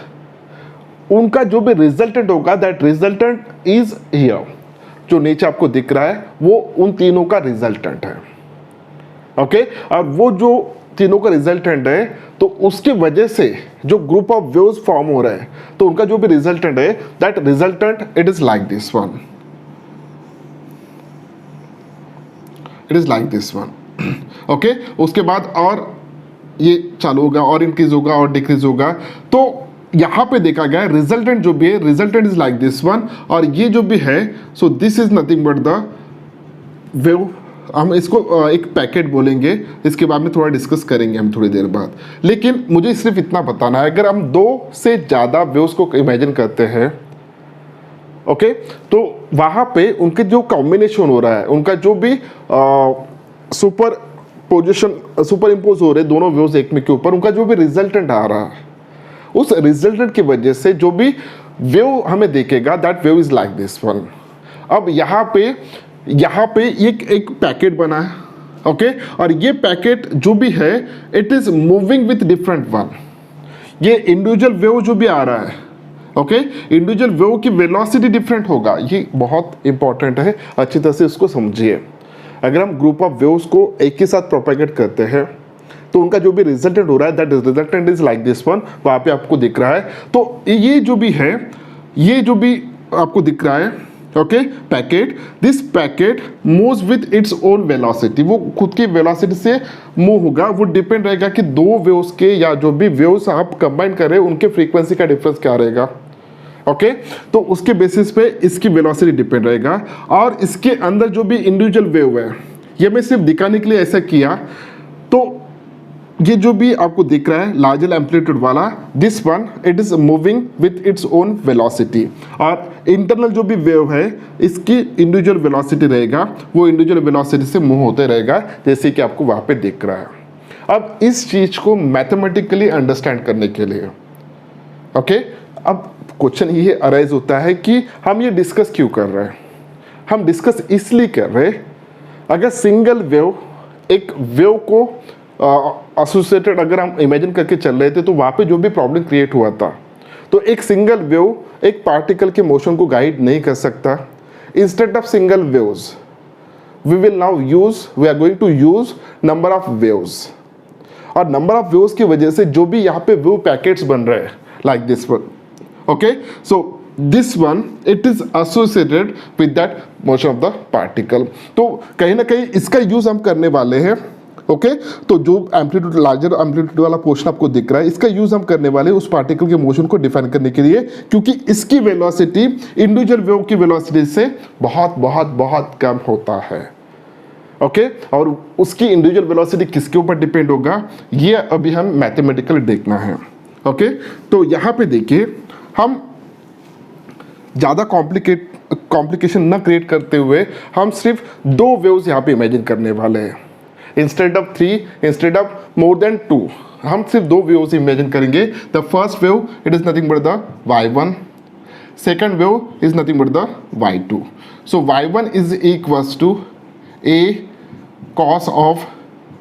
उनका जो भी रिजल्टेंट होगा, दैट रिजल्टेंट इज हियर। जो नीचे आपको दिख रहा है वो उन तीनों का रिजल्टेंट है, ओके, और वो जो तीनों का रिजल्टेंट है, तो उसकी वजह से जो ग्रुप ऑफ वेव्स फॉर्म हो रहा है, तो उनका जो भी रिजल्टेंट है, that resultant it is like this one, it is like this one, okay. उसके बाद और ये चालू होगा और इंक्रीज होगा और डिक्रीज होगा। तो यहाँ पे देखा गया रिजल्टेंट जो भी है, resultant is like this one, और ये जो भी है, so this is nothing but the wave. हम इसको एक पैकेट बोलेंगे, इसके बाद में थोड़ा डिस्कस करेंगे हम थोड़ी देर बाद। लेकिन मुझे सिर्फ इतना बताना है, अगर हम 2 से ज़्यादा वेव्स को इमेजिन करते हैं, ओके, तो वहाँ पे उनके जो कॉम्बिनेशन हो रहा है, उनका जो भी सुपर इम्पोज हो रहे दोनों वेव्स एक में के ऊपर, उनका जो भी रिजल्टेंट आ रहा है, उस रिजल्टेंट की वजह से जो भी वेव हमें देखेगा, that wave is like this one. अब यहाँ पे एक पैकेट बना है, ओके, और ये पैकेट जो भी है it is moving with different one. ये इंडिविजुअल वेव जो भी आ रहा है, ओके, इंडिविजुअल वेव की वेलोसिटी डिफरेंट होगा। ये बहुत इंपॉर्टेंट है, अच्छी तरह से इसको समझिए। अगर हम ग्रुप ऑफ वेव्स को एक ही साथ प्रोपेगेट करते हैं, तो उनका जो भी रिजल्टेंट हो रहा है, that resultant is like this one, वहाँ पे आपको दिख रहा है। तो ये जो भी है, ये जो भी आपको दिख रहा है, okay, packet, this packet moves with its own velocity. वो खुद की वेलोसिटी से मूव होगा। वो डिपेंड रहेगा कि 2 वेव्स के या जो भी वेव्स आप कंबाइन कर रहे हैं उनके फ्रीक्वेंसी का डिफरेंस क्या रहेगा, ओके, तो उसके बेसिस पे इसकी वेलोसिटी डिपेंड रहेगा। और इसके अंदर जो भी इंडिविजुअल वेव है, ये मैं सिर्फ दिखाने के लिए ऐसा किया। तो ये जो भी आपको दिख रहा है लार्जर एम्पलीट्यूड वाला, this one it is moving with its own velocity, और इंटरनल जो भी वेव है इसकी इंडिविजुअल वेलोसिटी रहेगा, वो इंडिविजुअल वेलोसिटी से मूव होते रहेगा, जैसे कि आपको वहाँ पे दिख रहा है। अब इस चीज़ को मैथमेटिकली अंडरस्टैंड करने के लिए, ओके, अब क्वेश्चन ये अराइज होता है कि हम ये डिस्कस क्यों कर रहे हैं। हम डिस्कस इसलिए कर रहे हैं, अगर सिंगल वेव एक वेव को एसोसिएटेड अगर हम इमेजिन करके चल रहे थे, तो वहाँ पे जो भी प्रॉब्लम क्रिएट हुआ था, तो एक सिंगल वेव एक पार्टिकल के मोशन को गाइड नहीं कर सकता। Instead of single waves we are going to use number of waves, और नंबर ऑफ वेव्स की वजह से जो भी यहाँ पे वेव पैकेट्स बन रहे हैं like this one, okay, so this one it is associated with that motion of the particle. तो कहीं ना कहीं इसका यूज हम करने वाले हैं, ओके, तो जो एम्पलीट्यूड लार्जर एम्पलीट्यूड वाला पोर्शन आपको दिख रहा है, इसका यूज हम करने वाले हैं उस पार्टिकल के मोशन को डिफाइन करने के लिए, क्योंकि इसकी वेलोसिटी इंडिविजुअल वेव की वेलोसिटी से बहुत बहुत बहुत कम होता है। ओके और उसकी इंडिविजुअल वेलोसिटी किसके ऊपर डिपेंड होगा, ये अभी हम मैथमेटिकली देखना है। ओके तो यहाँ पे देखिए, हम ज़्यादा कॉम्प्लिकेशन ना क्रिएट करते हुए हम सिर्फ 2 वेव्स यहाँ पे इमेजिन करने वाले हैं। Instead of 3, instead of more than 2, हम सिर्फ 2 वेव्स इमेजिन करेंगे। The first wave it is nothing but the y1, second wave is nothing but the y2. So y1 is equals to a cos of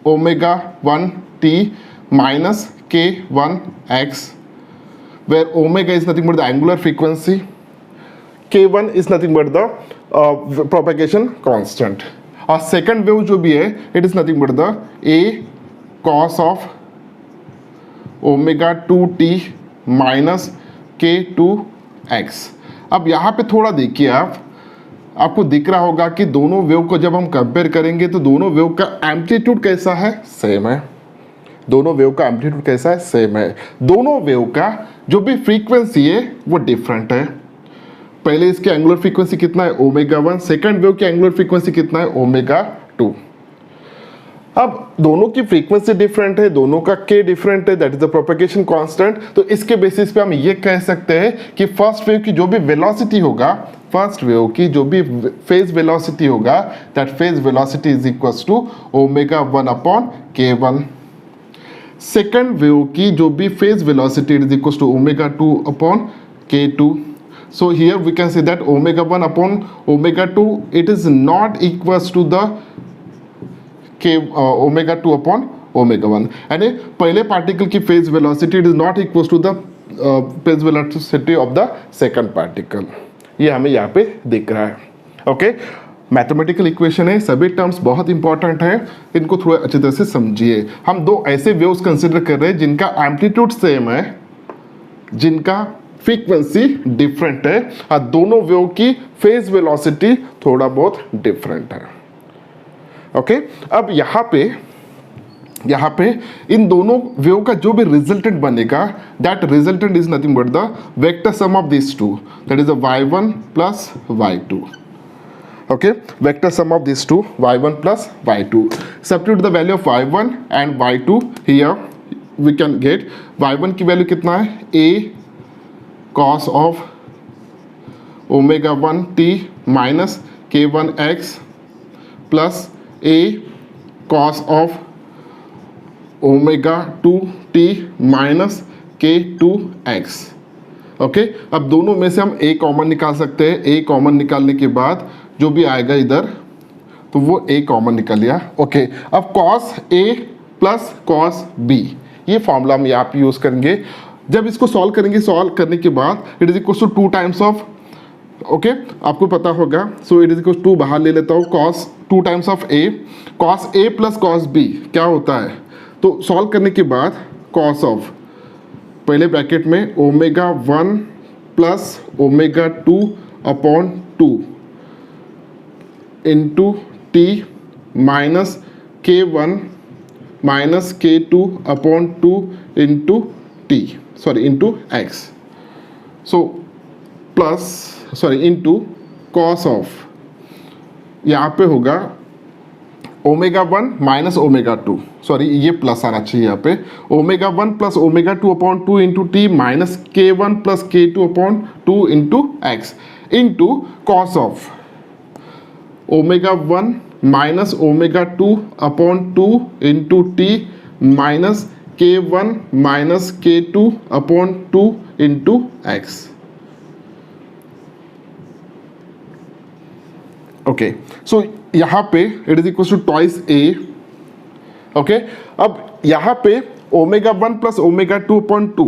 omega 1 t minus k1x, where omega is nothing but the angular frequency, k1 is nothing but the propagation constant. और second wave जो भी है it is nothing but the a cos of omega 2t minus k2x। अब यहाँ पे थोड़ा देखिए, आपको दिख रहा होगा कि दोनों वेव को जब हम कंपेयर करेंगे तो दोनों वेव का एम्पलीट्यूड कैसा है, सेम है। दोनों वेव का एम्पलीट्यूड कैसा है, सेम है। दोनों वेव का जो भी फ्रीक्वेंसी है वो डिफरेंट है। पहले इसकी एंगुलर फ्रीक्वेंसी कितना है, ओमेगा 1, सेकेंड वेव की एंगुलर फ्रीक्वेंसी कितना है, ओमेगा 2। अब दोनों की फ्रीक्वेंसी डिफरेंट है, दोनों का के डिफरेंट है, that is the propagation constant. तो इसके बेसिस पे हम ये कह सकते हैं कि फर्स्ट वेव की जो भी वेलोसिटी होगा, फर्स्ट वेव की जो भी फेज वेलोसिटी होगा, that phase velocity is equals to omega 1 upon k1। Second wave की जो भी phase velocity is equals to omega 2 upon k2। So here we can say that omega 1 upon omega 2 it is not equals to the omega 2 upon omega 1, यानी पहले particle की phase velocity it is not equals to the phase velocity of the second particle. ये हमें यहाँ पे दिख रहा है। ओके मैथमेटिकल इक्वेशन है, सभी टर्म्स बहुत इंपॉर्टेंट हैं, इनको थोड़ा अच्छी तरह से समझिए। हम 2 ऐसे वेव्स कंसिडर कर रहे हैं जिनका एम्पलीट्यूड सेम है, जिनका फ्रीक्वेंसी डिफरेंट है, और दोनों वेव की फेज वेलोसिटी थोड़ा बहुत डिफरेंट है। ओके अब यहाँ पे इन दोनों वेव का जो भी रिजल्टेंट बनेगा, that resultant is nothing but the vector sum of this two, that is the y1 plus y2। Okay vector sum of this two y1 plus y2। Substitute the value of y1 and y2 here we can get y1 की value कितना है, a cos of omega 1 t minus k1x plus a cos of omega 2 t minus k2x। Okay अब दोनों में से हम a common निकाल सकते हैं। a कॉमन निकालने के बाद जो भी आएगा इधर तो वो a कॉमन निकल लिया। ओके अब cos a plus cos b, ये फॉर्मूला हम यहाँ पे यूज़ करेंगे। जब इसको सॉल्व करेंगे, सॉल्व करने के बाद it is equal to 2 times of, okay आपको पता होगा, so it is equal to बाहर ले लेता हूँ, cos 2 times of a, cos a plus cos b क्या होता है, तो सॉल्व करने के बाद cos ऑफ पहले ब्रैकेट में omega 1 plus omega 2 upon 2 into t minus k1 minus k2 upon 2 into t sorry into x, so plus sorry into cos of, यहाँ पे होगा ओमेगा 1 माइनस ओमेगा 2, सॉरी ये प्लस आना चाहिए यहाँ पे, omega 1 plus omega 2 upon 2 into t minus k1 plus k2 upon 2 into x into cos of omega 1 minus omega 2 upon 2 into t minus k1 minus k2 upon 2 into x। Okay so यहाँ पे it is equal to twice a। Okay अब यहाँ पे omega 1 plus omega 2 upon 2,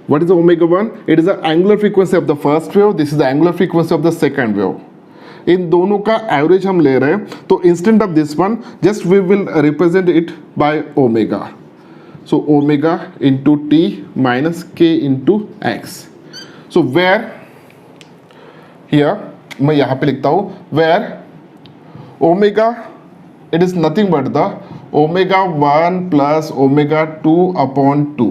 what is omega 1, it is the angular frequency of the first wave, this is the angular frequency of the second wave. इन दोनों का average हम ले रहे हैं, तो instant of this one just we will represent it by omega, so omega into t minus k into x। so where here मैं यहाँ पे लिखता हूँ where omega it is nothing but the omega 1 plus omega 2 upon 2,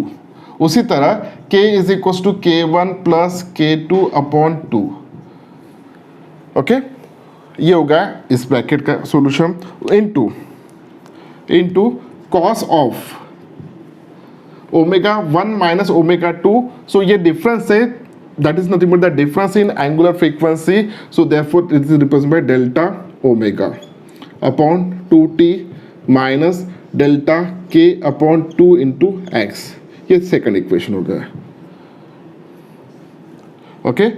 उसी तरह k is equals to k1 plus k2 upon 2। Okay ये होगा इस ब्रैकेट का solution into cos of omega 1 minus omega 2. सो ये डिफरेंस है, that is nothing but the difference in angular frequency, so therefore it is represented by delta omega upon 2t minus delta k upon 2 into x. ये second equation हो गया. Okay,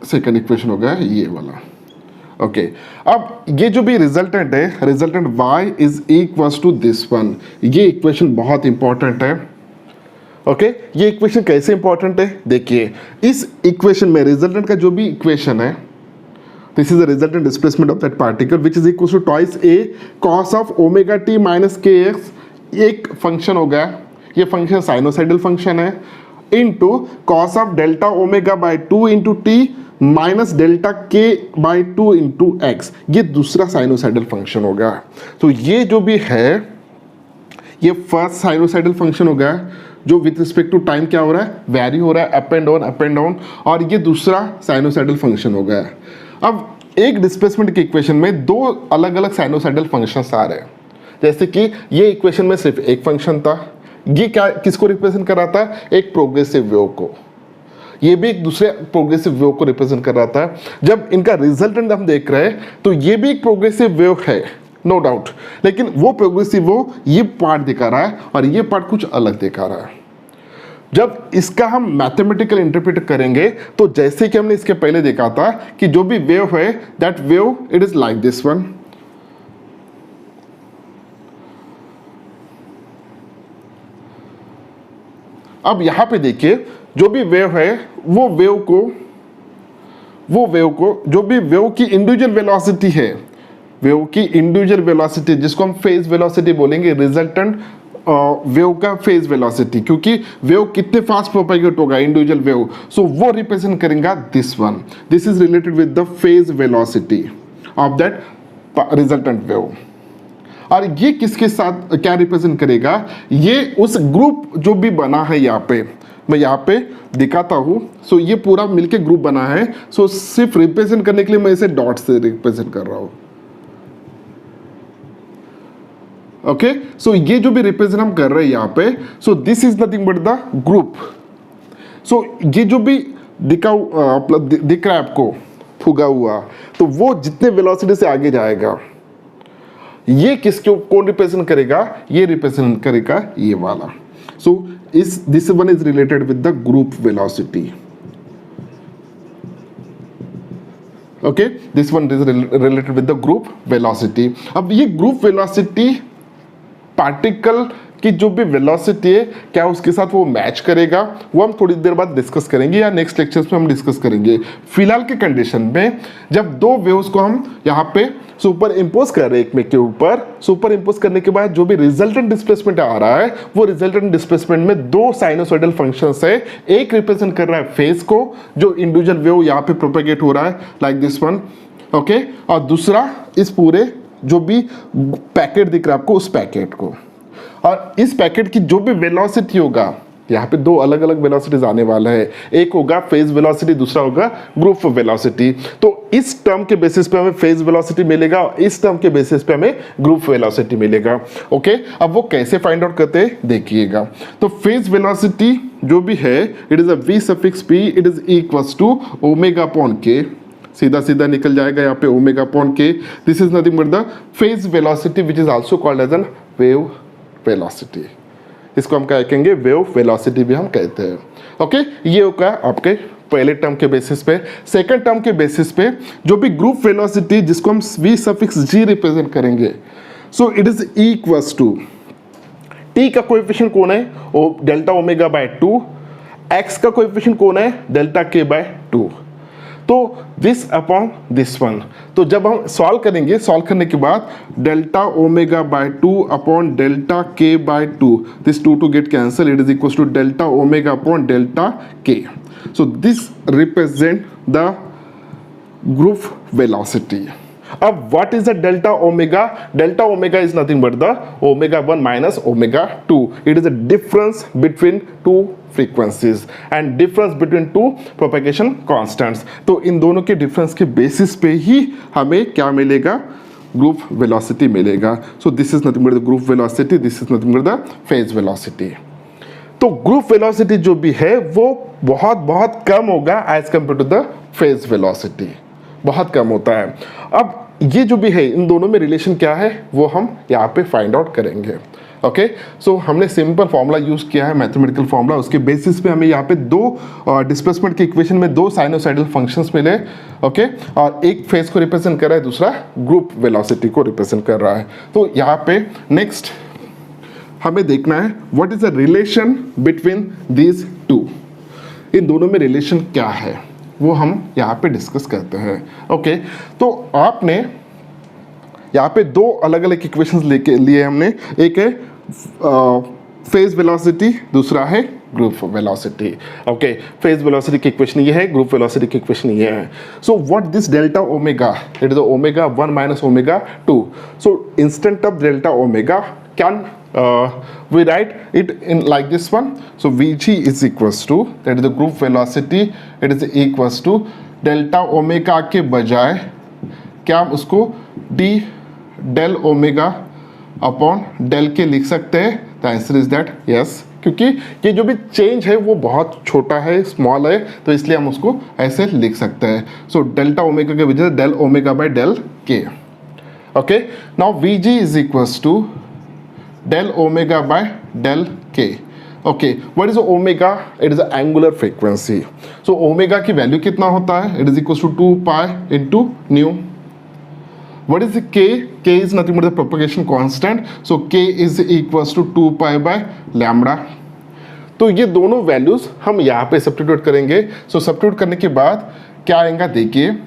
second equation हो गया ये वाला. Okay, अब ये जो भी रिजल्टेंट है, resultant y is equals to this one. ये इक्वेशन बहुत इंपॉर्टेंट है. ओके, ये इक्वेशन कैसे इंपॉर्टेंट है देखिए. इस इक्वेशन में रिजल्टेंट का जो भी इक्वेशन है, this is the resultant displacement of that particle which is equal to twice a cos of omega t minus k x. एक फंक्शन हो गया, ये फंक्शन साइनोसाइडल फंक्शन है, into cos of delta omega by 2 into t minus delta k by 2 into x. ये दूसरा sinusoidal function हो गया. तो ये जो भी है, ये फर्स्ट साइनोसाइडल फंक्शन हो गया जो विथ रिस्पेक्ट टू टाइम क्या हो रहा है, वैरी हो रहा है, अप एंड डाउन. और ये दूसरा साइनोसाइडल फंक्शन हो गया. अब एक डिस्प्लेसमेंट की इक्वेशन में दो अलग अलग साइनोसाइडल फंक्शंस आ रहे हैं. जैसे कि ये इक्वेशन में सिर्फ एक फंक्शन था, ये क्या किसको रिप्रेजेंट कर रहा था, एक प्रोग्रेसिव वेव को. ये भी एक दूसरे प्रोग्रेसिव वेव को रिप्रेजेंट कर रहा था. जब इनका रिजल्टेंट हम देख रहे हैं तो ये भी एक प्रोग्रेसिव वेव है, नो डाउट, लेकिन वो प्रोग्रेसिव वो ये पार्ट दिखा रहा है और ये पार्ट कुछ अलग दिखा रहा है. जब इसका हम मैथमेटिकल इंटरप्रेट करेंगे तो जैसे कि हमने इसके पहले देखा था कि जो भी वेव है, that wave it is like this one. अब यहां पे देखिए, जो भी वेव है वो वेव को जो भी वेव की इंडिविजुअल वेलोसिटी है, वेव की इंडिविजुअल वेलोसिटी जिसको हम फेज वेलोसिटी बोलेंगे, रिजल्टेंट वेव का फेज वेलोसिटी, क्योंकि वेव कितने फास्ट प्रोपेगेट होगा इंडिविजुअल वेव, सो वो रिप्रेजेंट करेगा this one. This is related with the phase velocity of that resultant wave. और ये किसके साथ क्या रिप्रेजेंट करेगा, ये उस ग्रुप जो भी बना है, यहाँ पे मैं यहाँ पे दिखाता हूँ. सो ये पूरा मिलके ग्रुप बना है. सो सिर्फ रिप्रेजेंट करने के लिए मैं इसे डॉट से रिप्रेजेंट कर रहा हूँ. ओके, सो ये जो भी रिप्रेजेंट हम कर रहे हैं यहाँ पे, so this is nothing but the group. So ये जो भी दिख रहा है आपको फुगा हुआ, तो वो जितने वेलोसिटी से आगे जाएगा, ये किसको कौन रिप्रेजेंट करेगा, ये रिप्रेजेंट करेगा ये वाला. So this one is related with the group velocity. Okay, this one is related with the group velocity. अब ये ग्रुप वेलोसिटी पार्टिकल की जो भी वेलोसिटी है, क्या उसके साथ वो मैच करेगा, वो हम थोड़ी देर बाद डिस्कस करेंगे या नेक्स्ट लेक्चर्स में हम डिस्कस करेंगे. फिलहाल के कंडीशन में जब दो वेव्स को हम यहाँ पे सुपर इम्पोज कर रहे हैं एक में के ऊपर, सुपर इम्पोज करने के बाद जो भी रिजल्टेंट डिस्प्लेसमेंट आ रहा है, वो रिजल्टेंट डिस्प्लेसमेंट में दो साइनोसॉइडल फंक्शंस है. एक रिप्रेजेंट कर रहा है फेज को, जो इंडिविजुअल वेव यहाँ पे प्रोपेगेट हो रहा है लाइक दिस वन. ओके, और दूसरा इस पूरे जो भी पैकेट दिख रहा है आपको, उस पैकेट को. और इस पैकेट की जो भी वेलोसिटी होगा, यहाँ पे दो अलग अलग वेलोसिटीज आने वाला है. एक होगा फेज वेलोसिटी, दूसरा होगा ग्रुप वेलोसिटी. तो इस टर्म के बेसिस पे हमें फेज वेलोसिटी मिलेगा और इस टर्म के बेसिस पे हमें ग्रुप वेलोसिटी मिलेगा. ओके, अब वो कैसे फाइंड आउट करते हैं देखिएगा. तो फेज वेलोसिटी जो भी है, it is a v suffix p, it is equals to omega upon k. सीधा सीधा निकल जाएगा यहाँ पे omega upon k. This is nothing but the phase velocity which is also called as an wave velocity. इसको हम क्या कहेंगे, वेव वेलोसिटी भी हम कहते हैं. ओके, ये होगा आपके पहले टर्म के बेसिस पे. सेकंड टर्म के बेसिस पे जो भी ग्रुप वेलोसिटी जिसको हम v सफिक्स g रिप्रेजेंट करेंगे, so it is equals to t का कोएफिशिएंट कौन है, ओ डेल्टा ओमेगा बाय 2. x का कोएफिशिएंट कौन है, डेल्टा k बाय 2. तो दिस अपॉन दिस वन. तो जब हम सॉल्व करेंगे, सॉल्व करने के बाद delta omega by 2 upon delta k by 2, this 2 to get cancel, it is equal to delta omega upon delta k. So this represent the group velocity. अब what is the delta omega? Delta omega is nothing but the omega 1 minus omega 2. It is a difference between two frequencies and difference between two propagation constants. तो इन दोनों के difference के basis पे ही हमें क्या मिलेगा? ग्रुप वेलोसिटी मिलेगा. So this is nothing but the group velocity, this is nothing but the phase velocity. तो ग्रुप वेलोसिटी जो भी है वो बहुत बहुत कम होगा as compare to the phase velocity, बहुत कम होता है. अब ये जो भी है इन दोनों में रिलेशन क्या है वो हम यहाँ पे फाइंड आउट करेंगे. ओके, सो हमने सिंपल फॉर्मूला यूज किया है, मैथमेटिकल फॉर्मूला. उसके बेसिस पे हमें यहाँ पे दो डिस्प्लेसमेंट के इक्वेशन में दो साइनोसाइडल फंक्शंस मिले. ओके, और एक फेज को रिप्रेजेंट कर रहा है, दूसरा ग्रुप वेलोसिटी को रिप्रेजेंट कर रहा है. तो यहाँ पे नेक्स्ट हमें देखना है what is the relation between these two. इन दोनों में रिलेशन क्या है वो हम यहाँ पे डिस्कस करते हैं. ओके, तो आपने यहाँ पे दो अलग अलग इक्वेशंस लेके लिए हमने. एक है फेज वेलोसिटी, दूसरा है group velocity. Okay, phase velocity की इक्वेशन ये है, ग्रुप वेलोसिटी की इक्वेशन ये है. So what this delta omega? It is omega 1 minus omega 2. So instant of delta omega can we write it in like this one. So Vg is equals to, that is the group velocity, it is equals to delta omega के बजाय क्या हम उसको d del omega upon del के लिख सकते हैं? The answer is that yes, क्योंकि ये जो भी चेंज है वो बहुत छोटा है, स्मॉल है, तो इसलिए हम उसको ऐसे लिख सकते हैं. सो डेल्टा ओमेगा के बजाय del omega by del k. Okay, now Vg is equals to del omega by del k. Okay, what is omega? It is the angular frequency. So omega की वैल्यू कितना होता है? It is equals to 2 pi into nu. What is the k? K is nothing but the propagation constant. So k is equals to 2 pi by lambda. तो ये दोनों values हम यहाँ पे सब्स्टिट्यूट करेंगे. सो सब्स्टिट्यूट करने के बाद क्या आएगा देखिए,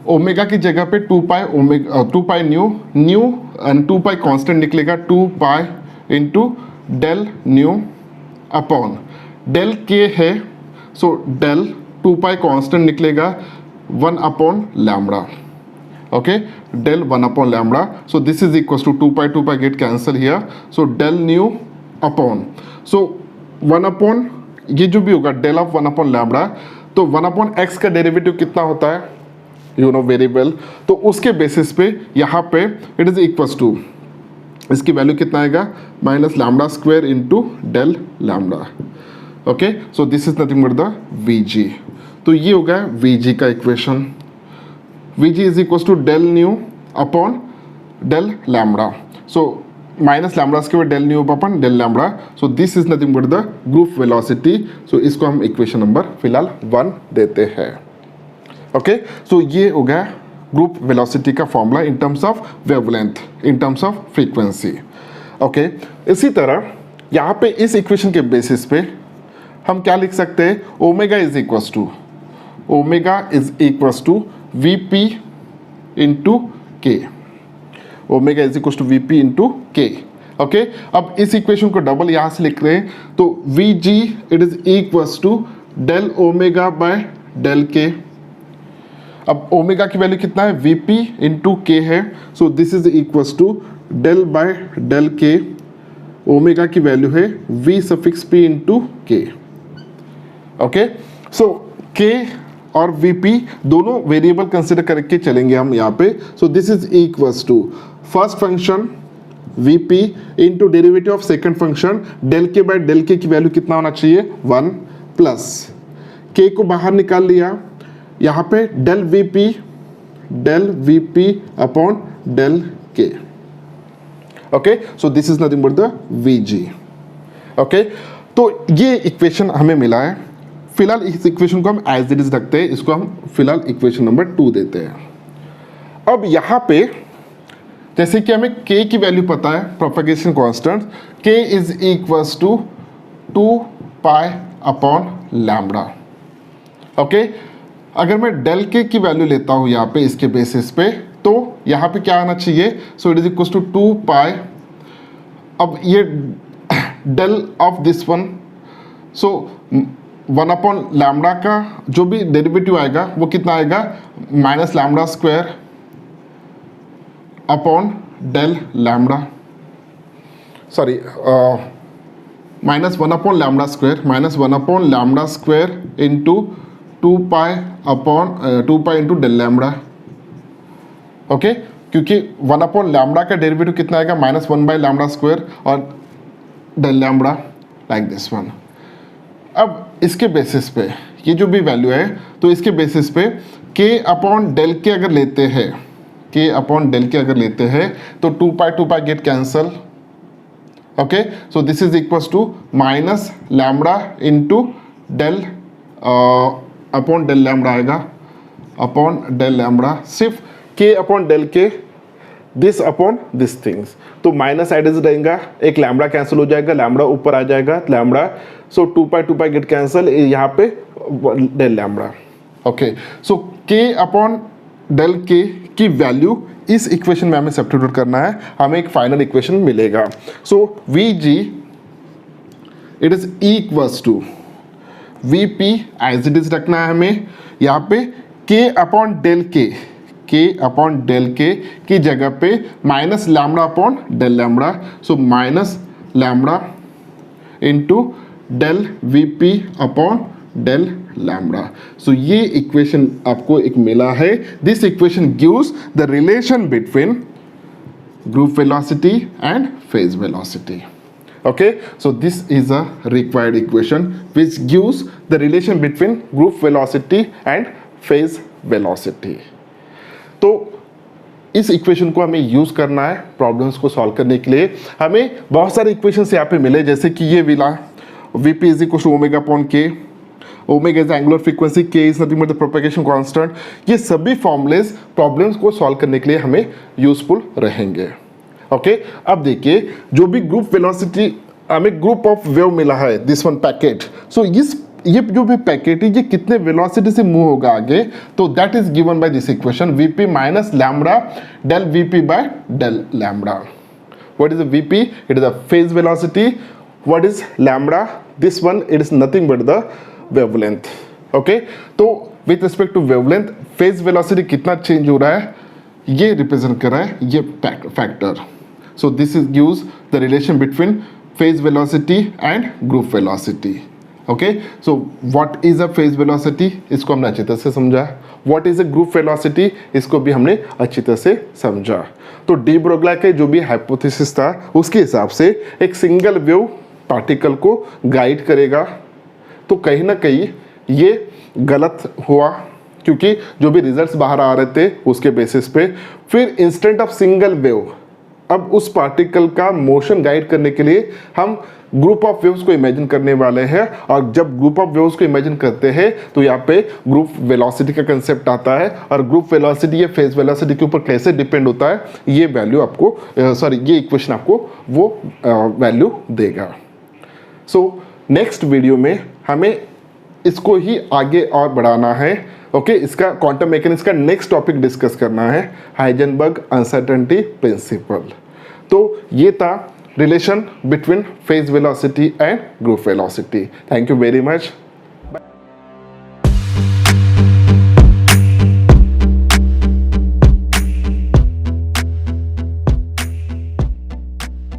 ओमेगा की जगह पे 2 pi omega 2 pi nu and 2 pi constant निकलेगा 2 pi into del nu upon del k है. सो डेल 2 पाई कांस्टेंट निकलेगा 1 upon lambda. Okay, del 1 upon lambda. So this is equal to 2 pi get cancel here. So del nu upon, so 1 upon ये जो भी होगा del of 1 upon lambda. तो 1 upon x का derivative कितना होता है? You know very well. तो उसके बेसिस पे यहाँ पे इट इज इक्वल्स टू, इसकी वैल्यू कितना आएगा? Minus lambda square into del lambda. Okay, so this is nothing but the we g. तो ये हो गया वी जी का equation. V g is equals to del nu upon del lambda. So minus lambda square del nu upon del lambda. So this is nothing but the group velocity. So इसको हम equation number फिलहाल 1 देते हैं. Okay, सो ये हो गया group velocity का formula in terms of wavelength, in terms of frequency. Okay, इसी तरह यहाँ पे इस इक्वेशन के बेसिस पे हम क्या लिख सकते हैं? Omega is equals to V P into k. Omega is equals to V P into k. Okay, अब इस इक्वेशन को डबल यहाँ से लिख रहे हैं. तो v g it is equals to del omega by del k. अब ओमेगा की वैल्यू कितना है? वी पी इंटू के है. So this is equals to del by del k. Omega की वैल्यू है v suffix p into k. Okay, so k और v p दोनों variable consider करके चलेंगे हम यहाँ पे. So this is equals to first function v P into derivative of second function del k by del k की value कितना होना चाहिए? 1 प्लस के को बाहर निकाल लिया. यहाँ पे del V P upon del k. Okay, so this is nothing but the we G. Okay, तो ये इक्वेशन हमें मिला है. फिलहाल इस इक्वेशन को हम एज इट इज रखते हैं, इसको हम फिलहाल इक्वेशन नंबर 2 देते हैं. अब यहाँ पे जैसे कि हमें k की वैल्यू पता है, propagation constant, k is equals to 2 pi upon lambda. Okay, अगर मैं डेल के की वैल्यू लेता हूँ यहाँ पे इसके बेसिस पे, तो यहाँ पे क्या आना चाहिए? So it is equals to 2 pi. अब ये del of this one, so 1 upon lambda का जो भी डेरिवेटिव आएगा वो कितना आएगा, minus lambda square upon del lambda, sorry minus 1 upon lambda square, minus 1 upon lambda square into 2 pi upon 2 pi into del lambda. Okay, क्योंकि 1 upon lambda का derivative कितना आएगा, माइनस 1 बाई लैम्डा स्क्वायर और del lambda, like this one. अब इसके basis पे ये जो भी वैल्यू है, तो इसके बेसिस पे k अपॉन डेल के अगर लेते हैं, k अपॉन डेल के अगर लेते हैं तो 2 pi get cancel. Okay, so this is equals to minus lambda into del upon del lambda आएगा, अपॉन डेल लैम्डा, सिर्फ k upon del k this upon this things, तो माइनस साइड रहेगा, एक लैम्डा कैंसिल हो जाएगा, lambda ऊपर आ जाएगा, lambda, सो 2 pi get cancel, यहाँ पे डेल लैम्डा। ओके, सो k अपॉन डेल के की वैल्यू इस इक्वेशन में हमें सब्स्टिट्यूट करना है, हमें एक फाइनल इक्वेशन मिलेगा। So Vg it is equals to Vp as it is रखना है हमें, यहाँ पे k अपॉन डेल के की जगह पे minus lambda upon del lambda, so minus lambda into del Vp upon del lambda. So ये इक्वेशन आपको एक मिला है। This equation gives the relation between group velocity and phase velocity. Okay, so this is a required equation which gives the relation between group velocity and phase velocity. तो इस equation को हमें use करना है प्रॉब्लम्स को solve करने के लिए। हमें बहुत सारे इक्वेशंस यहाँ पे मिले, जैसे कि ये मिला Vp is equal to omega upon k, omega is angular frequency, k is nothing but the propagation constant. ये सभी फॉर्मूलेस प्रॉब्लम्स को सॉल्व करने के लिए हमें यूजफुल रहेंगे। ओके, अब देखिए जो भी ग्रुप वेलोसिटी हमें ग्रुप ऑफ वेव मिला है, दिस वन पैकेट, सो ये जो भी पैकेट है ये कितने वेलोसिटी से मूव होगा आगे, तो that is given by this equation Vp minus lambda del Vp by del lambda. What is Vp? It is the phase velocity. What is lambda? This one it is nothing but the wavelength. Okay, तो with respect to wavelength phase velocity कितना change हो रहा है ये represent कर रहा है ये factor. So this is gives the relation between phase velocity and group velocity. Okay, so what is a phase velocity? इसको हमने अच्छी तरह से समझा। What is a group velocity? इसको भी हमने अच्छी तरह से समझा। तो डी ब्रोगला के जो भी हाइपोथेसिस था उसके हिसाब से एक सिंगल वेव पार्टिकल को गाइड करेगा, तो कहीं ना कहीं ये गलत हुआ, क्योंकि जो भी रिजल्ट्स बाहर आ रहे थे उसके बेसिस पे फिर इंस्टेंट ऑफ सिंगल वेव अब उस पार्टिकल का मोशन गाइड करने के लिए हम ग्रुप ऑफ वेव्स को इमेजिन करने वाले हैं। और जब ग्रुप ऑफ वेव्स को इमेजिन करते हैं तो यहाँ पे ग्रुप वेलोसिटी का कंसेप्ट आता है, और ग्रुप वेलोसिटी ये फेज वेलोसिटी के ऊपर कैसे डिपेंड होता है ये वैल्यू आपको ये इक्वेशन आपको वो वैल्यू देगा। सो नेक्स्ट वीडियो में हमें इसको ही आगे और बढ़ाना है। ओके, इसका क्वांटम मैकेनिक्स का नेक्स्ट टॉपिक डिस्कस करना है, हाइजेनबर्ग अनसर्टेनिटी प्रिंसिपल। तो ये था relation between phase velocity and group velocity. Thank you very much.